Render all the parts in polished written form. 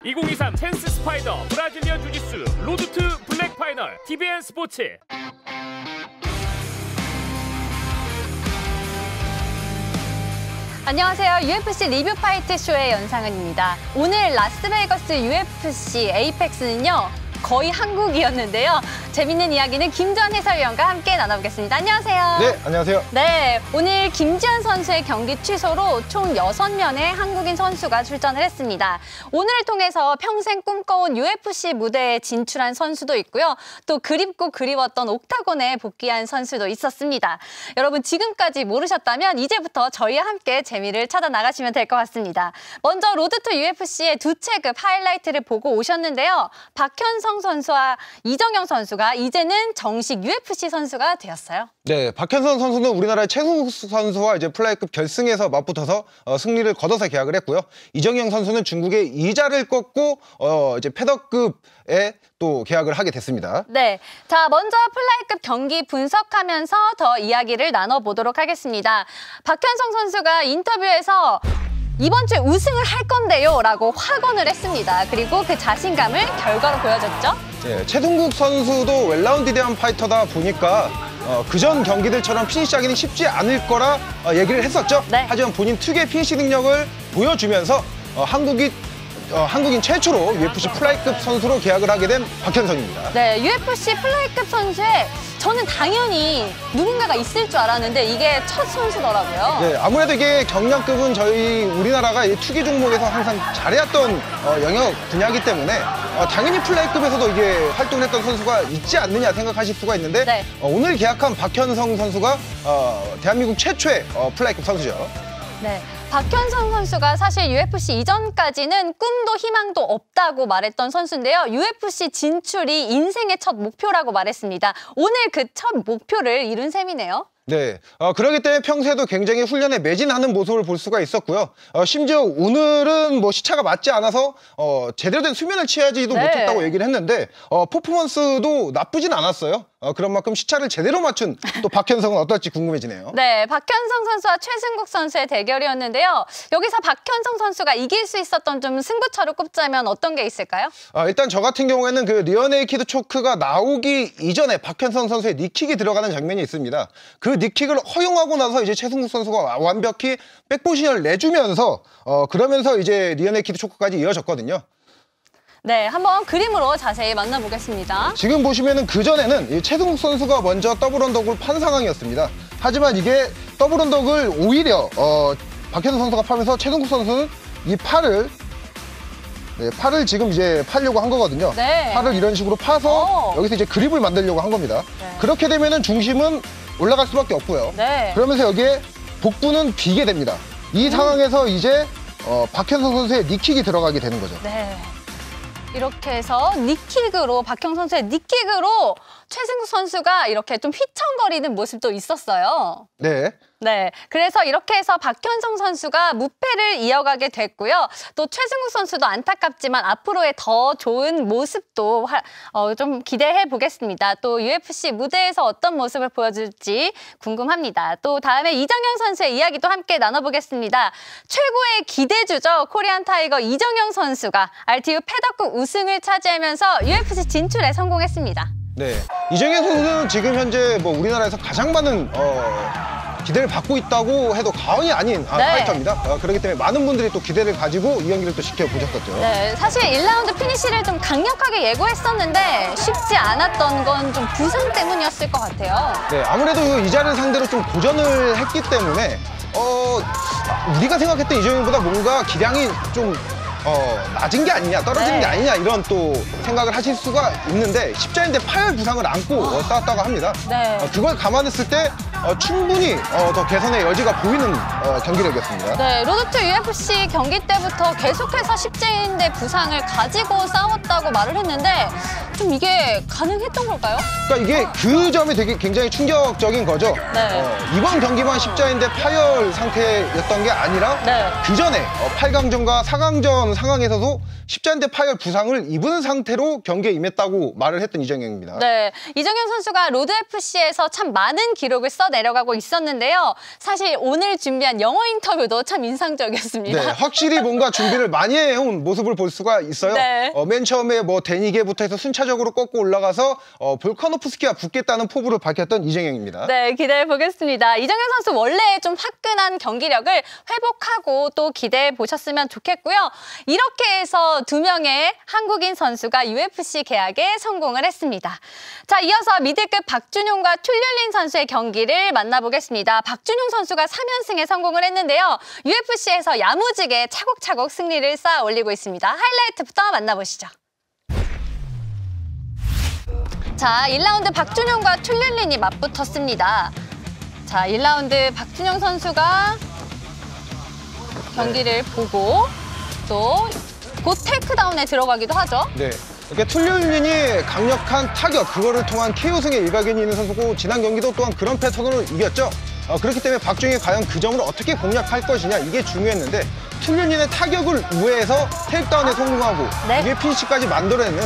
2023 찬스 스파이더 브라질리언 주짓수 로드 투 블랙 파이널 TVN 스포츠. 안녕하세요. UFC 리뷰 파이트 쇼의 연상은입니다. 오늘 라스베이거스 UFC 에이펙스는요. 거의 한국이었는데요. 재밌는 이야기는 김지현 해설위원과 함께 나눠보겠습니다. 안녕하세요. 네, 안녕하세요. 네, 오늘 김지현 선수의 경기 취소로 총 6명의 한국인 선수가 출전을 했습니다. 오늘을 통해서 평생 꿈꿔온 UFC 무대에 진출한 선수도 있고요. 또 그립고 그리웠던 옥타곤에 복귀한 선수도 있었습니다. 여러분 지금까지 모르셨다면 이제부터 저희와 함께 재미를 찾아 나가시면 될 것 같습니다. 먼저 로드 투 UFC의 두 체급 하이라이트를 보고 오셨는데요. 박현성 선수와 이정영 선수가 이제는 정식 UFC 선수가 되었어요. 네, 박현성 선수는 우리나라의 최승국 선수와 이제 플라이급 결승에서 맞붙어서 승리를 거둬서 계약을 했고요. 이정영 선수는 중국의 이자를 꺾고 이제 패더급에 또 계약을 하게 됐습니다. 네, 자 먼저 플라이급 경기 분석하면서 더 이야기를 나눠보도록 하겠습니다. 박현성 선수가 인터뷰에서 이번 주에 우승을 할 건데요 라고 확언을 했습니다. 그리고 그 자신감을 결과로 보여줬죠. 네, 최승국 선수도 웰라운디드한 파이터다 보니까 그전 경기들처럼 피니시하기는 쉽지 않을 거라 얘기를 했었죠. 네. 하지만 본인 특유의 피니시 능력을 보여주면서 한국인 최초로 UFC 플라이급 선수로 계약을 하게 된 박현성입니다. 네, UFC 플라이급 선수에 저는 당연히 누군가가 있을 줄 알았는데 이게 첫 선수더라고요. 네, 아무래도 이게 경량급은 저희 우리나라가 이 투기 종목에서 항상 잘해왔던 영역 분야이기 때문에 당연히 플라이급에서도 이게 활동했던 선수가 있지 않느냐 생각하실 수가 있는데 네. 오늘 계약한 박현성 선수가 대한민국 최초의 플라이급 선수죠. 네, 박현성 선수가 사실 UFC 이전까지는 꿈도 희망도 없다고 말했던 선수인데요. UFC 진출이 인생의 첫 목표라고 말했습니다. 오늘 그 첫 목표를 이룬 셈이네요. 네, 그렇기 때문에 평소에도 굉장히 훈련에 매진하는 모습을 볼 수가 있었고요. 심지어 오늘은 뭐 시차가 맞지 않아서 제대로 된 수면을 취하지도 네. 못했다고 얘기를 했는데 퍼포먼스도 나쁘진 않았어요. 그런 만큼 시차를 제대로 맞춘 또 박현성은 어떨지 궁금해지네요. 네, 박현성 선수와 최승국 선수의 대결이었는데요. 여기서 박현성 선수가 이길 수 있었던 좀 승부처를 꼽자면 어떤 게 있을까요? 일단 저 같은 경우에는 그 리어네이키드 초크가 나오기 이전에 박현성 선수의 니킥이 들어가는 장면이 있습니다. 그 니킥을 허용하고 나서 이제 최승국 선수가 완벽히 백포지션을 내주면서 그러면서 이제 리어네이키드 초크까지 이어졌거든요. 네, 한번 그림으로 자세히 만나보겠습니다. 지금 보시면은 그전에는 이 최승국 선수가 먼저 더블 언덕을 판 상황이었습니다. 하지만 이게 더블 언덕을 오히려 박현성 선수가 파면서 최승국 선수는 이 팔을 지금 이제 파려고 한 거거든요. 네. 팔을 이런 식으로 파서 여기서 이제 그립을 만들려고 한 겁니다. 네. 그렇게 되면은 중심은 올라갈 수밖에 없고요. 네. 그러면서 여기에 복부는 비게 됩니다. 이 상황에서 이제 박현성 선수의 니킥이 들어가게 되는 거죠. 네. 이렇게 해서 니킥으로 박형 선수의 니킥으로 최승국 선수가 이렇게 좀 휘청거리는 모습도 있었어요. 네. 네, 그래서 이렇게 해서 박현성 선수가 무패를 이어가게 됐고요. 또 최승국 선수도 안타깝지만 앞으로의 더 좋은 모습도 좀 기대해 보겠습니다. 또 UFC 무대에서 어떤 모습을 보여줄지 궁금합니다. 또 다음에 이정영 선수의 이야기도 함께 나눠보겠습니다. 최고의 기대주죠. 코리안 타이거 이정영 선수가 RTU 패더급 우승을 차지하면서 UFC 진출에 성공했습니다. 네, 이정현 선수는 지금 현재 뭐 우리나라에서 가장 많은 기대를 받고 있다고 해도 과언이 아닌 파이터입니다. 그렇기 때문에 많은 분들이 또 기대를 가지고 이 경기를 또 지켜보셨었죠. 네, 사실 1라운드 피니시를 좀 강력하게 예고했었는데 쉽지 않았던 건 좀 부상 때문이었을 것 같아요. 네, 아무래도 이자를 상대로 좀 도전을 했기 때문에 우리가 생각했던 이정현보다 뭔가 기량이 좀 낮은 게 아니냐, 떨어지는 게 아니냐 이런 또 생각을 하실 수가 있는데 십자인대 파열 부상을 안고 싸웠다고 합니다. 네. 그걸 감안했을 때 충분히 더 개선의 여지가 보이는 경기력이었습니다. 네, 로드 투 UFC 경기 때부터 계속해서 십자인대 부상을 가지고 싸웠다고 말을 했는데 좀 이게 가능했던 걸까요? 그러니까 이게 그 점이 되게 굉장히 충격적인 거죠. 네. 이번 경기만 십자인대 파열 상태였던 게 아니라 네. 그 전에 8강전과 4강전 상황에서도 십자인대 파열 부상을 입은 상태로 경기에 임했다고 말을 했던 이정현입니다. 네, 이정현 선수가 로드FC에서 참 많은 기록을 써내려가고 있었는데요. 사실 오늘 준비한 영어 인터뷰도 참 인상적이었습니다. 네, 확실히 뭔가 준비를 많이 해온 모습을 볼 수가 있어요. 네. 맨 처음에 뭐 데니게부터 해서 순차적으로 꺾고 올라가서 볼카노프스키와 붙겠다는 포부를 밝혔던 이정현입니다. 네, 기대해 보겠습니다. 이정현 선수 원래 좀 화끈한 경기력을 회복하고 또 기대해 보셨으면 좋겠고요. 이렇게 해서 2명의 한국인 선수가 UFC 계약에 성공을 했습니다. 자, 이어서 미들급 박준용과 툴률린 선수의 경기를 만나보겠습니다. 박준용 선수가 3연승에 성공을 했는데요. UFC에서 야무지게 차곡차곡 승리를 쌓아 올리고 있습니다. 하이라이트부터 만나보시죠. 자, 1라운드 박준용과 툴률린이 맞붙었습니다. 자, 1라운드 박준용 선수가 경기를 보고 또 곧 테이크다운에 들어가기도 하죠. 네. 이렇게 툴률린이 강력한 타격, 그거를 통한 KO승에 일가견이 있는 선수고 지난 경기도 또한 그런 패턴으로 이겼죠. 그렇기 때문에 박준용이 과연 그 점을 어떻게 공략할 것이냐 이게 중요했는데 툴률린의 타격을 우회해서 테이크다운에 성공하고 네. 이게 피니시까지 만들어내는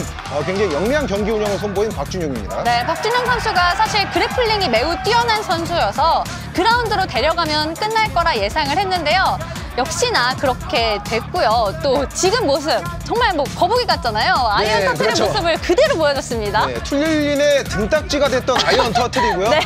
굉장히 영리한 경기 운영을 선보인 박준용입니다. 네, 박준용 선수가 사실 그래플링이 매우 뛰어난 선수여서 그라운드로 데려가면 끝날 거라 예상을 했는데요. 역시나 그렇게 됐고요. 또 지금 모습 정말 뭐 거북이 같잖아요. 아이언 터틀의 그렇죠. 모습을 그대로 보여줬습니다. 네, 툴릴린의 등딱지가 됐던 아이언 터틀이고요. 네.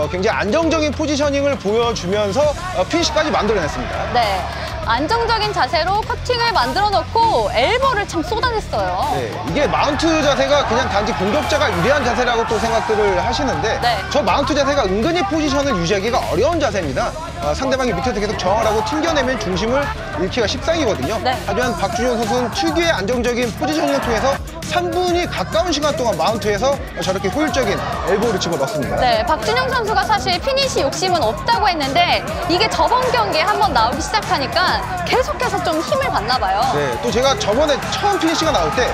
굉장히 안정적인 포지셔닝을 보여주면서 피니시까지 만들어냈습니다. 네, 안정적인 자세로 커팅을 만들어 놓고 엘보를 참 쏟아냈어요. 네, 이게 마운트 자세가 그냥 단지 공격자가 유리한 자세라고 또 생각들을 하시는데 네. 저 마운트 자세가 은근히 포지션을 유지하기가 어려운 자세입니다. 상대방이 밑에서 계속 정하라고 튕겨내면 중심을 잃기가 십상이거든요. 네. 하지만 박준용 선수는 특유의 안정적인 포지셔닝을 통해서 3분이 가까운 시간 동안 마운트에서 저렇게 효율적인 엘보를 집어넣습니다. 네, 박준용 선수가 사실 피니시 욕심은 없다고 했는데 이게 저번 경기에 한번 나오기 시작하니까 계속해서 좀 힘을 받나 봐요. 네, 또 제가 저번에 처음 피니시가 나올 때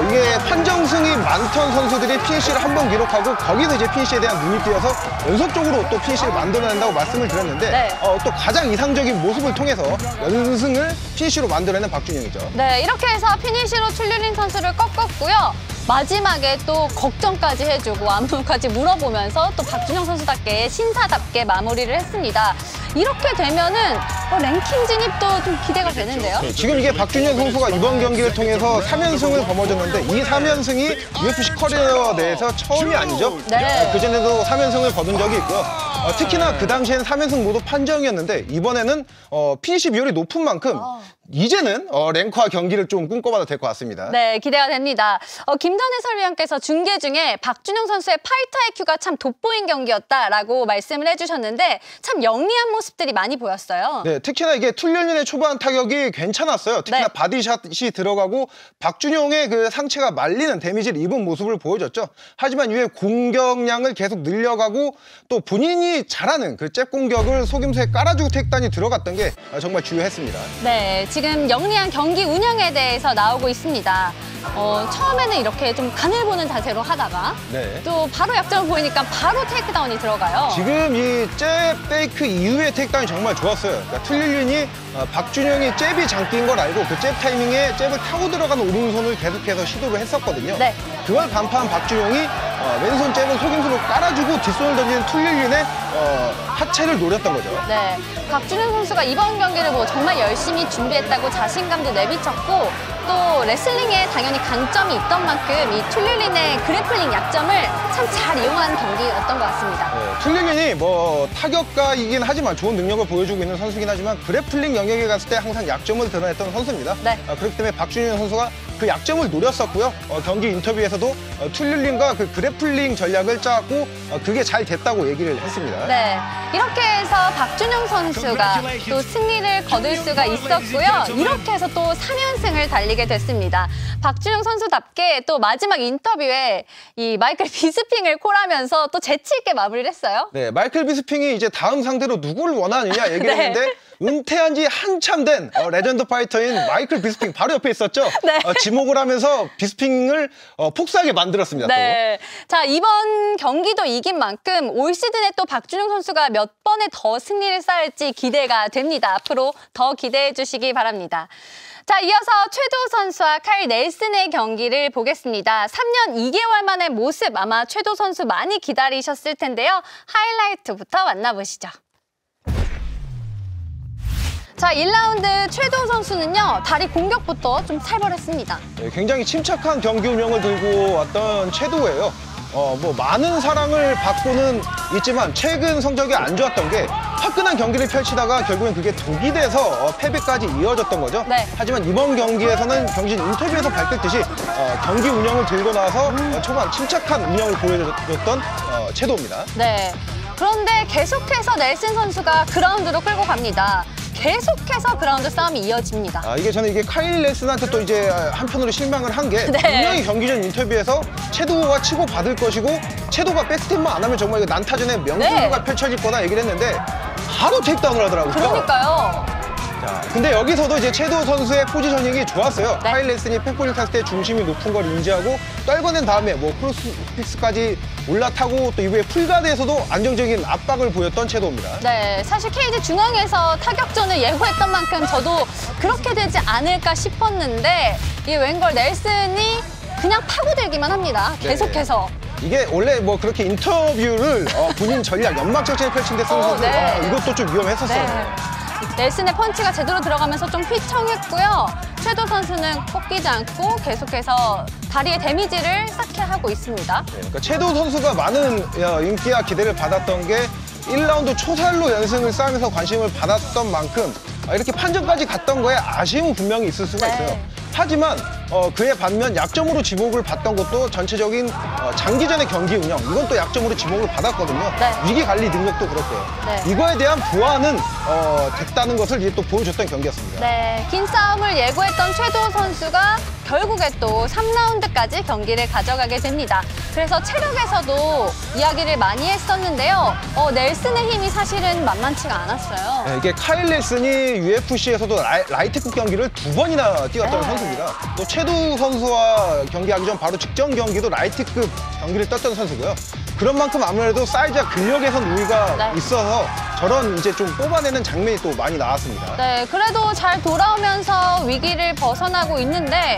이게 판정승이 많던 선수들이 피니시를 한 번 기록하고 거기서 이제 피니시에 대한 눈이 띄어서 연속적으로 또 피니시를 만들어낸다고 말씀을 드렸는데 네. 또 가장 이상적인 모습을 통해서 연승을 피니시로 만들어낸 박준용이죠. 네, 이렇게 해서 피니시로 툴률린 선수를 꺾었고요. 마지막에 또 걱정까지 해주고 안무까지 물어보면서 또 박준용 선수답게 신사답게 마무리를 했습니다. 이렇게 되면은 랭킹 진입도 좀 기대가 되는데요. 네, 지금 이게 박준영 선수가 이번 경기를 통해서 3연승을 거머쥐었는데 이 3연승이 UFC 커리어 내에서 처음이 아니죠. 네. 그전에도 3연승을 거둔 적이 있고요. 특히나 그 당시에는 3연승 모두 판정이었는데 이번에는 피니시 비율이 높은 만큼 이제는 랭크와 경기를 좀 꿈꿔봐도 될 것 같습니다. 네, 기대가 됩니다. 김전 해설위원께서 중계 중에 박준용 선수의 파이터 IQ가 참 돋보인 경기였다라고 말씀을 해주셨는데 참 영리한 모습들이 많이 보였어요. 네, 특히나 이게 툴련린의 초반 타격이 괜찮았어요. 특히나 네. 바디샷이 들어가고 박준용의 그 상체가 말리는 데미지를 입은 모습을 보여줬죠. 하지만 이후에 공격량을 계속 늘려가고 또 본인이 잘하는 그 잽 공격을 속임수에 깔아주고 택단이 들어갔던 게 정말 주요했습니다. 네, 지금 영리한 경기 운영에 대해서 나오고 있습니다. 처음에는 이렇게 좀 간을 보는 자세로 하다가 네. 또 바로 약점을 보이니까 바로 테이크다운이 들어가요. 지금 이 잽 페이크 이후의 택다운이 정말 좋았어요. 그러니까 툴릴린이 박준용이 잽이 장기인 걸 알고 그 잽 타이밍에 잽을 타고 들어가는 오른손을 계속해서 시도를 했었거든요. 네. 그걸 간파한 박준용이 왼손 잽을 속임수로 깔아주고 뒷손을 던지는 툴릴린의 하체를 노렸던 거죠. 네, 박준용 선수가 이번 경기를 뭐 정말 열심히 준비했다고 자신감도 내비쳤고 또 레슬링에 당연히 강점이 있던 만큼 이 툴릴린의 그래플링 약점을 참 잘 이용한 경기였던 것 같습니다. 툴릴린이 뭐 타격가이긴 하지만 좋은 능력을 보여주고 있는 선수긴 하지만 그래플링 영역에 갔을 때 항상 약점을 드러냈던 선수입니다. 네. 그렇기 때문에 박준용 선수가 그 약점을 노렸었고요. 경기 인터뷰에서도 툴릴린과 그 그래플링 전략을 짜고 그게 잘 됐다고 얘기를 했습니다. 네, 이렇게 해서 박준용 선수가 또 승리를 거둘 수가 있었고요. 이렇게 해서 또 3연승을 달린 달리게 됐습니다. 박준영 선수답게 또 마지막 인터뷰에 이 마이클 비스핑을 콜하면서 또 재치 있게 마무리를 했어요. 네, 마이클 비스핑이 이제 다음 상대로 누구를 원하느냐 얘기를 네. 했는데 은퇴한 지 한참 된 레전드 파이터인 마이클 비스핑 바로 옆에 있었죠. 네. 지목을 하면서 비스핑을 폭삭하게 만들었습니다. 네. 자, 이번 경기도 이긴 만큼 올 시즌에 또 박준영 선수가 몇 번의 더 승리를 쌓을지 기대가 됩니다. 앞으로 더 기대해 주시기 바랍니다. 자, 이어서 최도우 선수와 카일 넬슨의 경기를 보겠습니다. 3년 2개월 만의 모습 아마 최도우 선수 많이 기다리셨을 텐데요. 하이라이트부터 만나보시죠. 자, 1라운드 최도우 선수는요, 다리 공격부터 좀 살벌했습니다. 네, 굉장히 침착한 경기 운영을 들고 왔던 최도우예요. 뭐 많은 사랑을 받고는 있지만 최근 성적이 안 좋았던 게 화끈한 경기를 펼치다가 결국엔 그게 독이 돼서 패배까지 이어졌던 거죠. 네. 하지만 이번 경기에서는 경진 인터뷰에서 밝혔듯이 경기 운영을 들고 나서 초반 침착한 운영을 보여줬던 최도우입니다. 네. 그런데 계속해서 넬슨 선수가 그라운드로 끌고 갑니다. 계속해서 그라운드 싸움이 이어집니다. 저는 이게 카일 넬슨한테 또 이제 한편으로 실망을 한 게 네. 분명히 경기 전 인터뷰에서 최도우가 치고 받을 것이고 최도우가 백스텝만 안 하면 정말 이거 난타전에 명승부가 네. 펼쳐질 거다 얘기를 했는데 바로 테이크다운을 하더라고요. 그러니까요. 자, 근데 여기서도 이제 최도우 선수의 포지셔닝이 좋았어요. 네. 카일 넬슨이 팩볼을 탔을 때 중심이 높은 걸 인지하고 떨궈낸 다음에 뭐 크로스픽스까지 올라타고 또 이후에 풀가드에서도 안정적인 압박을 보였던 최도우입니다. 네, 사실 케이지 중앙에서 타격전을 예고했던 만큼 저도 그렇게 되지 않을까 싶었는데 이 웬걸 넬슨이 그냥 파고들기만 합니다. 계속해서. 이게 원래 뭐 그렇게 인터뷰를 본인 전략, 연막 작전을 펼친 데 쓰는 선수 네. 이것도 좀 위험했었어요. 네. 넬슨의 펀치가 제대로 들어가면서 좀 휘청했고요. 최도 선수는 꺾이지 않고 계속해서 다리에 데미지를 쌓게 하고 있습니다. 네, 그러니까 최도우 선수가 많은 인기와 기대를 받았던 게 1라운드 초살로 연승을 쌓으면서 관심을 받았던 만큼 이렇게 판정까지 갔던 거에 아쉬움은 분명히 있을 수가 네. 있어요. 하지만 그에 반면 약점으로 지목을 받던 것도 전체적인 장기전의 경기 운영, 이건 또 약점으로 지목을 받았거든요. 네. 위기 관리 능력도 그렇고요. 네. 이거에 대한 보완은 됐다는 것을 이제 또 보여줬던 경기였습니다. 네, 긴 싸움을 예고했던 최도우 선수가 결국에 또 3라운드까지 경기를 가져가게 됩니다. 그래서 체력에서도 이야기를 많이 했었는데요. 넬슨의 힘이 사실은 만만치가 않았어요. 네, 이게 카일 넬슨이 UFC에서도 라이트급 경기를 2번이나 뛰었던 네. 선수입니다. 또 최도우 선수와 경기하기 전 바로 직전 경기도 라이트급 경기를 떴던 선수고요. 그런 만큼 아무래도 사이즈와 근력에선 우위가 네. 있어서 저런 이제 좀 뽑아내는 장면이 또 많이 나왔습니다. 네, 그래도 잘 돌아오면서 위기를 벗어나고 있는데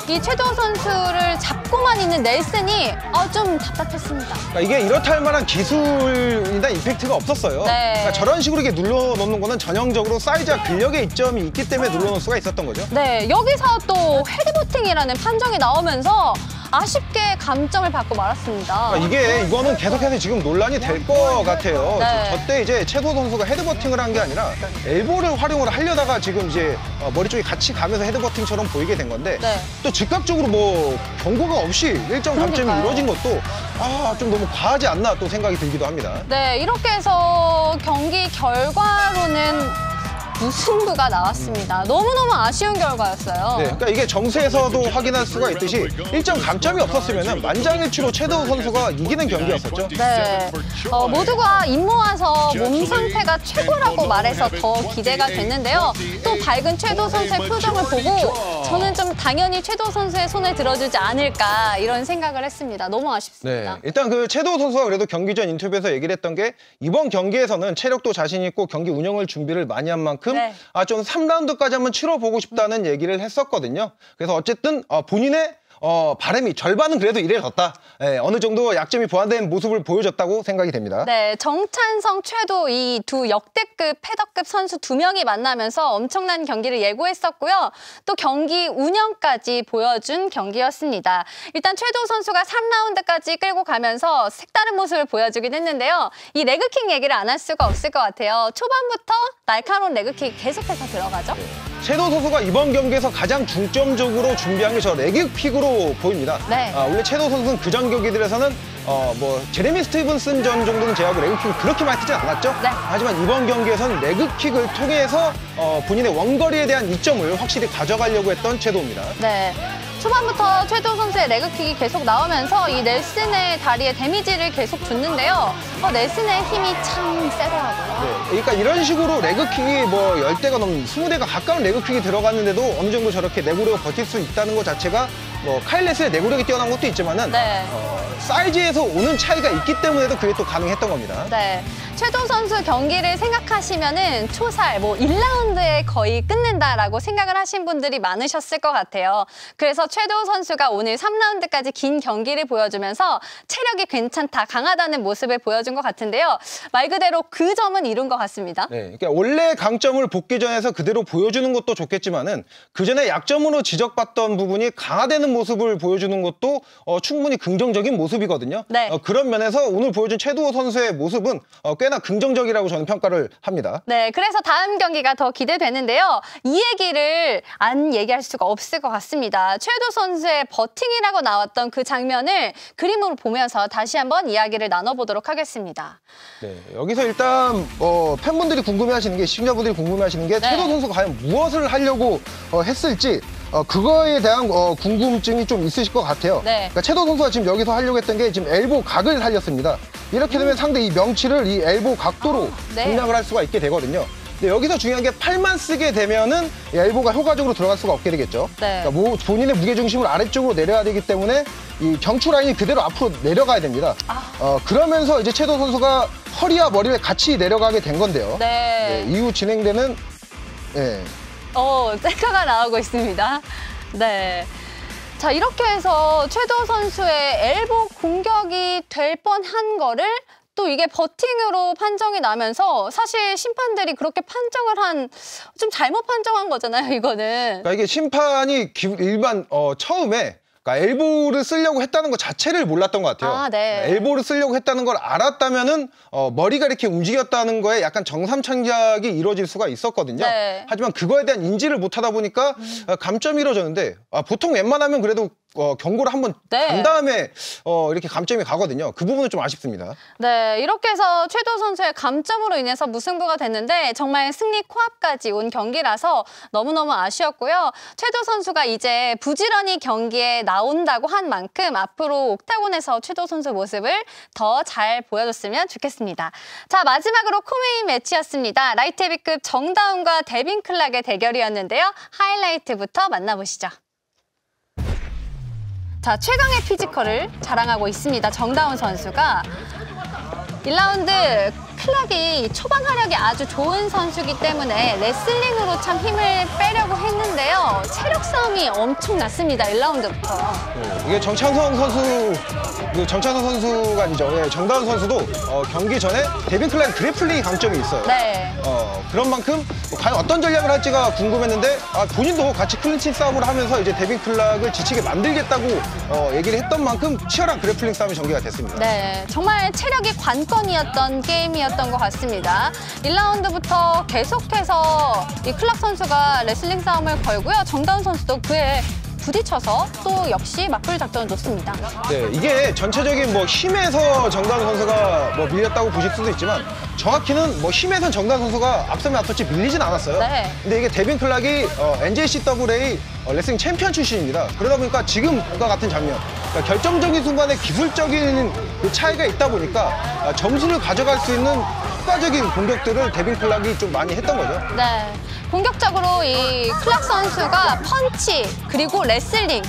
이 최도우 선수를 잡고만 있는 넬슨이 좀 답답했습니다. 그러니까 이게 이렇다 할 만한 기술이나 임팩트가 없었어요. 네. 그러니까 저런 식으로 이렇게 눌러놓는 거는 전형적으로 사이즈와 근력의 이점이 있기 때문에 눌러놓을 수가 있었던 거죠. 네, 여기서 또 헤드버팅이라는 판정이 나오면서 아쉽게 감점을 받고 말았습니다. 이거는 계속해서 지금 논란이 될 것 같아요. 네. 저때 이제 최도우 선수가 헤드버팅을 한 게 아니라 엘보를 활용을 하려다가 지금 이제 머리 쪽이 같이 가면서 헤드버팅처럼 보이게 된 건데 네. 또 즉각적으로 뭐 경고가 없이 일정 감점이 그러니까요. 이루어진 것도 좀 너무 과하지 않나 또 생각이 들기도 합니다. 네, 이렇게 해서 경기 결과로는 무승부가 나왔습니다. 너무너무 아쉬운 결과였어요. 네, 그러니까 이게 정세에서도 확인할 수가 있듯이 일정 감점이 없었으면 만장일치로 최도우 선수가 이기는 경기였었죠. 네, 모두가 입 모아서 몸 상태가 최고라고 말해서 더 기대가 됐는데요. 또 밝은 최도우 선수의 표정을 보고 저는 좀 당연히 최도우 선수의 손을 들어주지 않을까 이런 생각을 했습니다. 너무 아쉽습니다. 네, 일단 그 최도우 선수가 그래도 경기 전 인터뷰에서 얘기를 했던 게 이번 경기에서는 체력도 자신 있고 경기 운영을 준비를 많이 한 만큼 네. 좀 3라운드까지 한번 치러보고 싶다는 얘기를 했었거든요. 그래서 어쨌든 본인의 바람이 절반은 그래도 이래졌다. 어느 정도 약점이 보완된 모습을 보여줬다고 생각이 됩니다. 네, 정찬성, 최도 이 두 역대급 패더급 선수 2명이 만나면서 엄청난 경기를 예고했었고요. 또 경기 운영까지 보여준 경기였습니다. 일단 최도 선수가 3라운드까지 끌고 가면서 색다른 모습을 보여주긴 했는데요. 이 레그킥 얘기를 안 할 수가 없을 것 같아요. 초반부터 날카로운 레그킥 계속해서 들어가죠. 네. 채도 선수가 이번 경기에서 가장 중점적으로 준비한 게 저 레그킥으로 보입니다. 네. 원래 채도 선수는 그전 경기들에서는 제레미 스티븐슨 전 정도는 제하고 레그킥을 그렇게 많이 쓰진 않았죠. 네. 하지만 이번 경기에서는 레그킥을 통해서 본인의 원거리에 대한 이점을 확실히 가져가려고 했던 채도입니다. 네. 초반부터 최도 선수의 레그킥이 계속 나오면서 이 넬슨의 다리에 데미지를 계속 줬는데요. 넬슨의 힘이 참 세더라고요. 네, 그러니까 이런 식으로 레그킥이 10대가 넘는 20대가 가까운 레그킥이 들어갔는데도 어느 정도 저렇게 내구력을 버틸 수 있다는 것 자체가 카일 레슬의 내구력이 뛰어난 것도 있지만은 네. 사이즈에서 오는 차이가 있기 때문에도 그게 또 가능했던 겁니다. 네. 최도 선수 경기를 생각하시면은 초살 1라운드에 거의 끝낸다라고 생각을 하신 분들이 많으셨을 것 같아요. 그래서 최도 선수가 오늘 3라운드까지 긴 경기를 보여주면서 체력이 괜찮다, 강하다는 모습을 보여준 것 같은데요. 말 그대로 그 점은 이룬 것 같습니다. 네, 그러니까 원래 강점을 복귀전에서 그대로 보여주는 것도 좋겠지만은 그 전에 약점으로 지적받던 부분이 강화되는 모습을 보여주는 것도 충분히 긍정적인 모습이거든요. 네. 그런 면에서 오늘 보여준 최도 선수의 모습은 꽤나 긍정적이라고 저는 평가를 합니다. 네, 그래서 다음 경기가 더 기대되는데요. 이 얘기를 안 얘기할 수가 없을 것 같습니다. 최도 선수의 버팅이라고 나왔던 그 장면을 그림으로 보면서 다시 한번 이야기를 나눠보도록 하겠습니다. 네, 여기서 일단 팬분들이 궁금해하시는 게, 시청자분들이 궁금해하시는 게 네. 최도 선수가 과연 무엇을 하려고 했을지 그거에 대한 궁금증이 좀 있으실 것 같아요. 네. 그러니까 채도 선수가 지금 여기서 하려고 했던 게 지금 엘보 각을 살렸습니다. 이렇게 되면 상대 이 명치를 이 엘보 각도로 네. 공략을 할 수가 있게 되거든요. 근데 여기서 중요한 게 팔만 쓰게 되면은 이 엘보가 효과적으로 들어갈 수가 없게 되겠죠. 네. 그러니까 본인의 무게중심을 아래쪽으로 내려야 되기 때문에 이 경추 라인이 그대로 앞으로 내려가야 됩니다. 그러면서 이제 채도 선수가 허리와 머리를 같이 내려가게 된 건데요. 네. 이후 진행되는 셀카가 나오고 있습니다. 네. 자, 이렇게 해서 최도 선수의 엘보 공격이 될 뻔한 거를 또 이게 버팅으로 판정이 나면서 사실 심판들이 그렇게 판정을 좀 잘못 판정한 거잖아요, 이거는. 그러니까 이게 심판이 일반 처음에 그러니까 엘보를 쓰려고 했다는 것 자체를 몰랐던 것 같아요. 네. 엘보를 쓰려고 했다는 걸 알았다면은 머리가 이렇게 움직였다는 거에 약간 정삼천작이 이루어질 수가 있었거든요. 네. 하지만 그거에 대한 인지를 못하다 보니까 감점이 이루어졌는데 보통 웬만하면 그래도 경고를 한번 네. 간 다음에 이렇게 감점이 가거든요. 그 부분은 좀 아쉽습니다. 네, 이렇게 해서 최도 선수의 감점으로 인해서 무승부가 됐는데 정말 승리 코앞까지 온 경기라서 너무너무 아쉬웠고요. 최도 선수가 이제 부지런히 경기에 나온다고 한 만큼 앞으로 옥타곤에서 최도 선수 모습을 더 잘 보여줬으면 좋겠습니다. 자, 마지막으로 코메인 매치였습니다. 라이트 헤비급 정다운과 데빈 클락의 대결이었는데요. 하이라이트부터 만나보시죠. 자, 최강의 피지컬을 자랑하고 있습니다. 정다운 선수가 1라운드 클락이 초반 화력이 아주 좋은 선수이기 때문에 레슬링으로 참 힘을 빼려고 했는데요. 체력 싸움이 엄청났습니다. 1라운드부터. 이게 정찬성 선수가 아니죠. 정다운 선수도 경기 전에 데빈 클락의 그래플링 강점이 있어요. 네. 그런 만큼 과연 어떤 전략을 할지가 궁금했는데 본인도 같이 클린치 싸움을 하면서 이제 데빈 클락을 지치게 만들겠다고 얘기를 했던 만큼 치열한 그래플링 싸움이 전개가 됐습니다. 네, 정말 체력이 관건이었던 게임이었던 것 같습니다. 1라운드부터 계속해서 이 클락 선수가 레슬링 싸움을 걸고요. 정다운 선수도 그에 부딪혀서 또 역시 맞불 작전을 놓습니다. 네, 이게 전체적인 힘에서 정다운 선수가 밀렸다고 보실 수도 있지만 정확히는 힘에선 정다운 선수가 앞서면 앞섰지 밀리진 않았어요. 네. 근데 이게 데빈 클락이 NJCWA 레슬링 챔피언 출신입니다. 그러다 보니까 지금과 같은 장면, 그러니까 결정적인 순간에 기술적인 그 차이가 있다 보니까 점수를 가져갈 수 있는 효과적인 공격들을 데빈 클락이 좀 많이 했던 거죠. 네, 공격적으로 이 클락 선수가 펀치 그리고 레슬링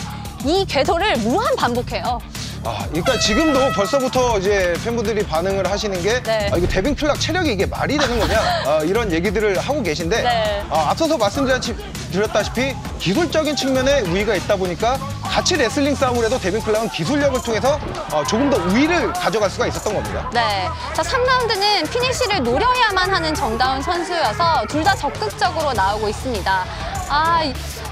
이 궤도를 무한 반복해요. 그러니까 지금도 벌써부터 이제 팬분들이 반응을 하시는 게 네. 이거 데빈 클락 체력이 이게 말이 되는 거냐 이런 얘기들을 하고 계신데 네. 앞서서 말씀드렸다시피 기술적인 측면에 우위가 있다 보니까 같이 레슬링 싸움을 해도 데빈 클락은 기술력을 통해서 조금 더 우위를 가져갈 수가 있었던 겁니다. 네, 자 3라운드는 피니쉬를 노려야만 하는 정다운 선수여서 둘 다 적극적으로 나오고 있습니다.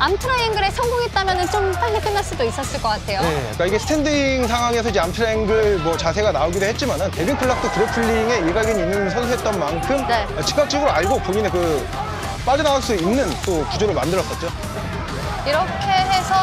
암 트라이앵글에 성공했다면 좀 빨리 끝날 수도 있었을 것 같아요. 네, 그러니까 이게 스탠딩 상황에서 이제 암 트라이앵글 자세가 나오기도 했지만은 데빈 클락도 그래플링에 일각이 있는 선수였던 만큼 네. 즉각적으로 알고 본인의 그 빠져나갈 수 있는 또 구조를 만들었었죠. 이렇게 해서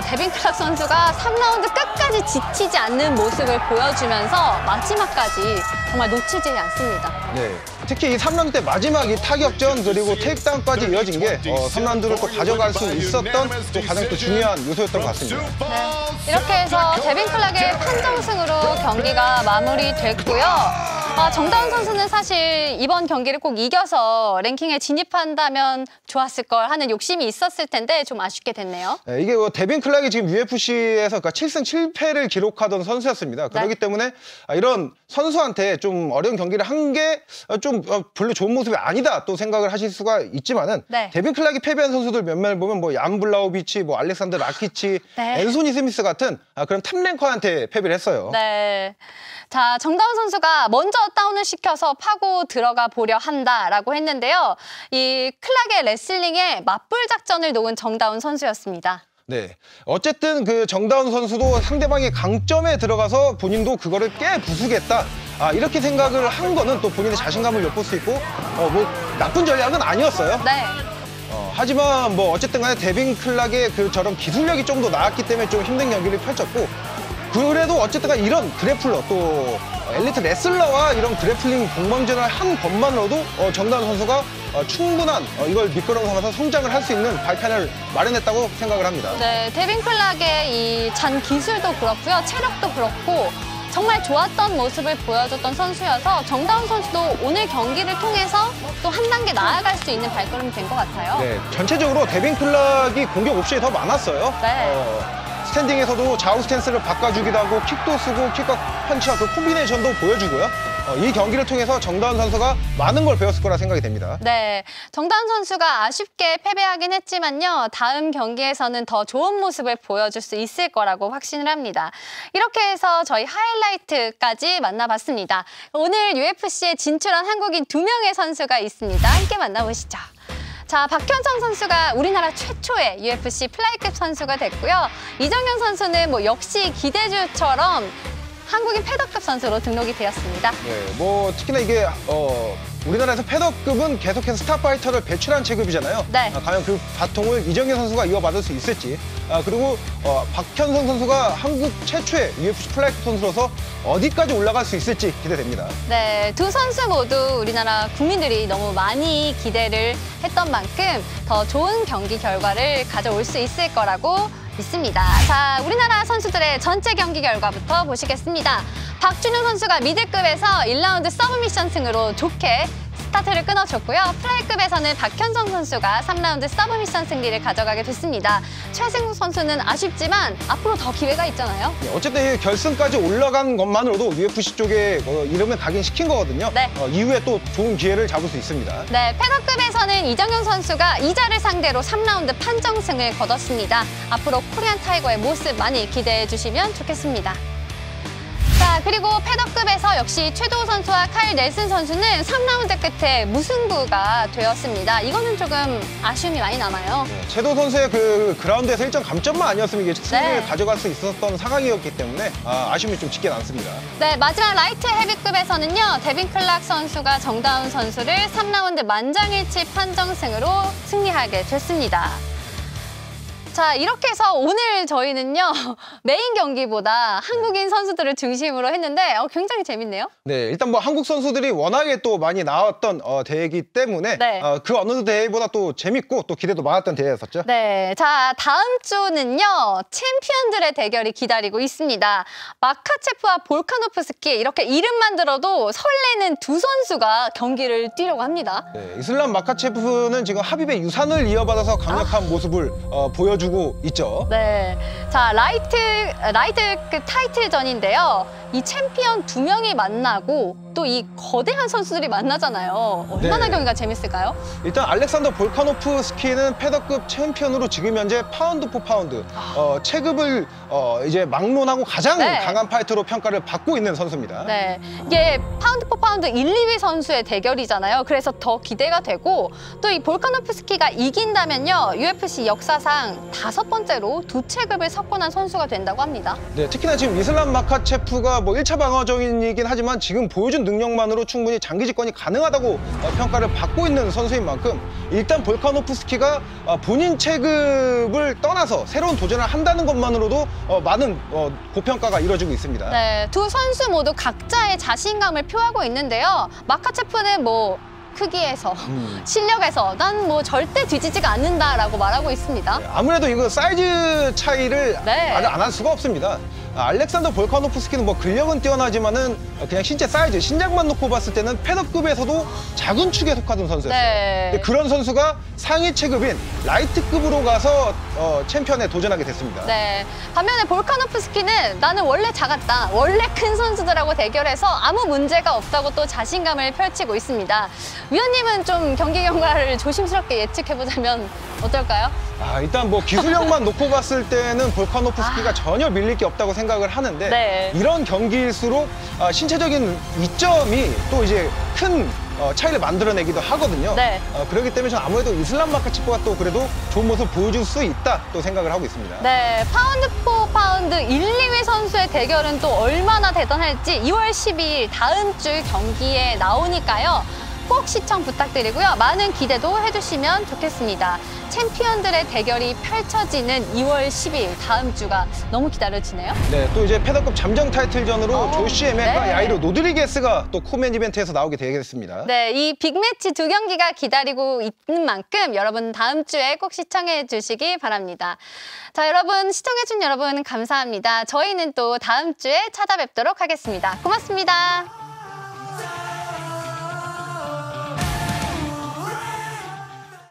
데빈 클락 선수가 3라운드 끝까지 지치지 않는 모습을 보여주면서 마지막까지 정말 놓치지 않습니다. 네. 특히 이 3라운드 때 마지막 이 타격전 그리고 테이크다운까지 이어진 게 3라운드를 또 가져갈 수 있었던 또 가장 또 중요한 요소였던 것 같습니다. 네. 이렇게 해서 데빈 클락의 판정승으로 경기가 마무리됐고요. 정다운 선수는 사실 이번 경기를 꼭 이겨서 랭킹에 진입한다면 좋았을 걸 하는 욕심이 있었을 텐데 좀 아쉽게 됐네요. 네, 이게 데빈 클락이 지금 UFC에서 그러니까 7승 7패를 기록하던 선수였습니다. 그렇기 때문에 이런 선수한테 좀 어려운 경기를 한 게 좀 별로 좋은 모습이 아니다 또 생각을 하실 수가 있지만은 네. 데빈 클락이 패배한 선수들 몇몇 보면 뭐 얀 블라우비치, 뭐 알렉산더 라키치, 네. 앤소니 스미스 같은 그런 탑랭커한테 패배를 했어요. 네. 자, 정다운 선수가 먼저 다운을 시켜서 파고 들어가 보려 한다라고 했는데요. 이 클락의 레슬링에 맞불 작전을 놓은 정다운 선수였습니다. 네. 어쨌든 그 정다운 선수도 상대방의 강점에 들어가서 본인도 그거를 깨 부수겠다. 이렇게 생각을 한 거는 또 본인의 자신감을 엿볼 수 있고 뭐 나쁜 전략은 아니었어요. 네. 하지만 뭐 어쨌든 간에 데빈 클락의 그 저런 기술력이 좀 더 나았기 때문에 좀 힘든 경기를 펼쳤고 그래도 어쨌든 간에 이런 그래플러 또 엘리트 레슬러와 이런 그래플링 공방전을 한 것만으로도 정다운 선수가 충분한 이걸 밑거름 삼아서 성장을 할 수 있는 발판을 마련했다고 생각을 합니다. 네, 데빈 클락의 이 잔 기술도 그렇고요. 체력도 그렇고 정말 좋았던 모습을 보여줬던 선수여서 정다운 선수도 오늘 경기를 통해서 또 한 단계 나아갈 수 있는 발걸음이 된 것 같아요. 네, 전체적으로 데빈 클락이 공격 옵션이 더 많았어요. 네. 스탠딩에서도 좌우 스탠스를 바꿔주기도 하고 킥도 쓰고 킥과 펀치와 그 콤비네이션도 보여주고요. 이 경기를 통해서 정다운 선수가 많은 걸 배웠을 거라 생각이 됩니다. 네, 정다운 선수가 아쉽게 패배하긴 했지만요. 다음 경기에서는 더 좋은 모습을 보여줄 수 있을 거라고 확신을 합니다. 이렇게 해서 저희 하이라이트까지 만나봤습니다. 오늘 UFC에 진출한 한국인 2명의 선수가 있습니다. 함께 만나보시죠. 자, 박현성 선수가 우리나라 최초의 UFC 플라이급 선수가 됐고요. 이정현 선수는 뭐 역시 기대주처럼 한국인 패더급 선수로 등록이 되었습니다. 네, 뭐 특히나 이게 우리나라에서 패더급은 계속해서 스타파이터를 배출한 체급이잖아요. 네. 과연 그 바통을 이정현 선수가 이어받을 수 있을지. 그리고 박현성 선수가 한국 최초의 UFC 플라이급 선수로서 어디까지 올라갈 수 있을지 기대됩니다. 네, 두 선수 모두 우리나라 국민들이 너무 많이 기대를 했던 만큼 더 좋은 경기 결과를 가져올 수 있을 거라고 믿습니다. 자, 우리나라 선수들의 전체 경기 결과부터 보시겠습니다. 박준영 선수가 미들급에서 1라운드 서브미션 승으로 좋게 스타트를 끊어줬고요. 플라이급에서는 박현성 선수가 3라운드 서브미션 승리를 가져가게 됐습니다. 최승국 선수는 아쉽지만 앞으로 더 기회가 있잖아요. 네, 어쨌든 결승까지 올라간 것만으로도 UFC 쪽에 이름을 각인시킨 거거든요. 네. 이후에 또 좋은 기회를 잡을 수 있습니다. 네, 패더급에서는 이정현 선수가 이자를 상대로 3라운드 판정승을 거뒀습니다. 앞으로 코리안 타이거의 모습 많이 기대해 주시면 좋겠습니다. 자, 그리고 패더급에서 역시 최도우 선수와 카일 넬슨 선수는 3라운드 끝에 무승부가 되었습니다. 이거는 조금 아쉬움이 많이 남아요. 네, 최도 선수의 그 그라운드에서 일정 감점만 아니었으면 이게 승리를 네. 가져갈 수 있었던 상황이었기 때문에 아쉬움이 좀 짙게 남습니다. 네, 마지막 라이트 헤비급에서는요. 데빈 클락 선수가 정다운 선수를 3라운드 만장일치 판정승으로 승리하게 됐습니다. 자, 이렇게 해서 오늘 저희는요. 메인 경기보다 한국인 선수들을 중심으로 했는데 굉장히 재밌네요. 네, 일단 뭐 한국 선수들이 워낙에 또 많이 나왔던 대회이기 때문에 네. 그 어느 대회보다 또 재밌고 또 기대도 많았던 대회였었죠. 네, 자, 다음 주는요. 챔피언들의 대결이 기다리고 있습니다. 마카체프와 볼카노프스키 이렇게 이름만 들어도 설레는 두 선수가 경기를 뛰려고 합니다. 네, 이슬람 마카체프는 지금 하빕의 유산을 이어받아서 강력한 모습을 보여주고 있죠. 네, 자, 라이트 그 타이틀전인데요. 이 챔피언 2명이 만나고 또 이 거대한 선수들이 만나잖아요. 얼마나 네. 경기가 재밌을까요? 일단 알렉산더 볼카노프스키는 패더급 챔피언으로 지금 현재 파운드 포 파운드 체급을 이제 막론하고 가장 네. 강한 파이터로 평가를 받고 있는 선수입니다. 네, 이게 파운드 포 파운드 1, 2위 선수의 대결이잖아요. 그래서 더 기대가 되고 또 이 볼카노프스키가 이긴다면요. UFC 역사상 5번째로 두 체급을 석권한 선수가 된다고 합니다. 네, 특히나 지금 이슬람 마카체프가 뭐 1차 방어적이긴 하지만 지금 보여준 기술적인 능력만으로 충분히 장기 집권이 가능하다고 평가를 받고 있는 선수인 만큼 일단 볼카노프스키가 본인 체급을 떠나서 새로운 도전을 한다는 것만으로도 많은 고평가가 이루어지고 있습니다. 네, 두 선수 모두 각자의 자신감을 표하고 있는데요. 마카체프는 뭐 크기에서, 실력에서 난 뭐 절대 뒤지지가 않는다라고 말하고 있습니다. 아무래도 이거 사이즈 차이를 네. 안 할 수가 없습니다. 알렉산더 볼카노프스키는 뭐 근력은 뛰어나지만은 그냥 신체 사이즈, 신장만 놓고 봤을 때는 패더급에서도 작은 축에 속하던 선수였어요. 네. 근데 그런 선수가 상위 체급인 라이트급으로 가서 챔피언에 도전하게 됐습니다. 네. 반면에 볼카노프스키는 나는 원래 작았다, 원래 큰 선수들하고 대결해서 아무 문제가 없다고 또 자신감을 펼치고 있습니다. 위원님은 좀 경기 결과를 조심스럽게 예측해보자면 어떨까요? 일단 뭐 기술력만 놓고 봤을 때는 볼카노프스키가 전혀 밀릴 게 없다고 생각을 하는데 네. 이런 경기일수록 신체적인 이점이 또 이제 큰 차이를 만들어내기도 하거든요. 네. 그렇기 때문에 저는 아무래도 이슬람 마카체프가 또 그래도 좋은 모습을 보여줄 수 있다 또 생각을 하고 있습니다. 네, 파운드 포 파운드 1, 2위 선수의 대결은 또 얼마나 대단할지 2월 12일 다음 주 경기에 나오니까요. 꼭 시청 부탁드리고요. 많은 기대도 해주시면 좋겠습니다. 챔피언들의 대결이 펼쳐지는 2월 10일 다음 주가 너무 기다려지네요. 네, 또 이제 패더급 잠정 타이틀전으로 조시 에멧과 네. 야이로 노드리게스가 또 코멘 이벤트에서 나오게 되겠습니다. 네, 이 빅매치 두 경기가 기다리고 있는 만큼 여러분 다음 주에 꼭 시청해 주시기 바랍니다. 자, 여러분 시청해준 여러분 감사합니다. 저희는 또 다음 주에 찾아뵙도록 하겠습니다. 고맙습니다.